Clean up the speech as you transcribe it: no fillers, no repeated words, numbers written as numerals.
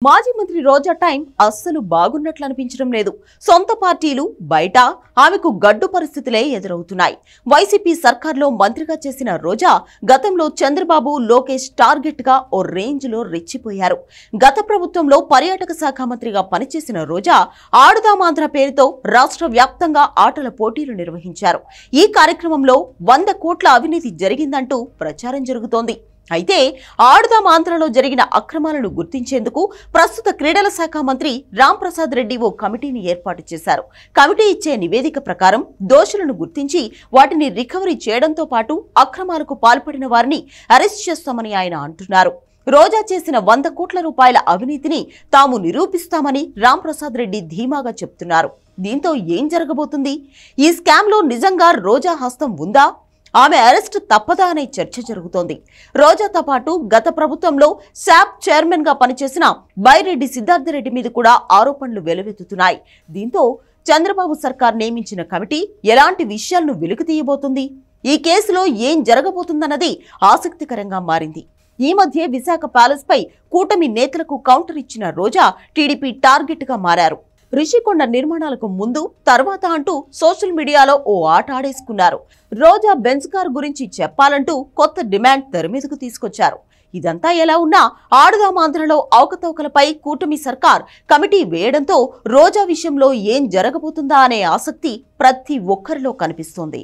మాజీ మంత్రి రోజా టైం అస్సలు బాగున్నట్లు అనిపించడం లేదు. సొంత పార్టీలు బయట ఆమెకు గడ్డు పరిస్థితులే ఎదురవుతున్నాయి. వైసీపీ సర్కార్లో మంత్రిగా చేసిన రోజా గతంలో చంద్రబాబు, లోకేష్ టార్గెట్ గా ఓ రేంజ్ లో రెచ్చిపోయారు. గత ప్రభుత్వంలో పర్యాటక శాఖ మంత్రిగా పనిచేసిన రోజా ఆడుదామాంధ్ర పేరుతో రాష్ట్ర వ్యాప్తంగా ఆటల పోటీలు నిర్వహించారు. ఈ కార్యక్రమంలో 100 కోట్ల అవినీతి జరిగిందంటూ ప్రచారం జరుగుతోంది. అయితే ఆడుదాం ఆంధ్రలో జరిగిన అక్రమాలను గుర్తించేందుకు ప్రస్తుత క్రీడల శాఖ మంత్రి రాంప్రసాద్ రెడ్డి ఓ కమిటీని ఏర్పాటు చేశారు. కమిటీ ఇచ్చే నివేదిక ప్రకారం దోషులను గుర్తించి వాటిని రికవరీ చేయడంతో పాటు అక్రమాలకు పాల్పడిన వారిని అరెస్ట్ చేస్తామని ఆయన అంటున్నారు. రోజా చేసిన 100 కోట్ల రూపాయల అవినీతిని తాము నిరూపిస్తామని రాంప్రసాద్ రెడ్డి ధీమాగా చెప్తున్నారు. దీంతో ఏం జరగబోతుంది? ఈ స్కామ్ లో నిజంగా రోజా హస్తం ఉందా? ఆమె అరెస్ట్ తప్పదా అనే చర్చ జరుగుతోంది. రోజాతో పాటు గత ప్రభుత్వంలో శాప్ చైర్మన్ గా పనిచేసిన బైరెడ్డి సిద్ధార్థరెడ్డి మీద కూడా ఆరోపణలు వెలువెత్తుతున్నాయి. దీంతో చంద్రబాబు సర్కార్ నియమించిన కమిటీ ఎలాంటి విషయాలను వెలుగు తీయబోతుంది? ఈ కేసులో ఏం జరగబోతుందన్నది ఆసక్తికరంగా మారింది. ఈ మధ్య విశాఖ ప్యాలెస్ పై కూటమి నేతలకు కౌంటర్ ఇచ్చిన రోజా టీడీపీ టార్గెట్ గా మారారు. రిషికొండ నిర్మాణాలకు ముందు తర్వాత అంటూ సోషల్ మీడియాలో ఓ ఆట ఆడేసుకున్నారు. రోజా బెంజ్ కార్ గురించి చెప్పాలంటూ కొత్త డిమాండ్ తెర మీదకు తీసుకొచ్చారు. ఇదంతా ఎలా ఉన్నా ఆడుదాం ఆంధ్రలో అవకతవకలపై కూటమి సర్కార్ కమిటీ వేయడంతో రోజా విషయంలో ఏం జరగబోతుందా అనే ఆసక్తి ప్రతి ఒక్కరిలో కనిపిస్తోంది.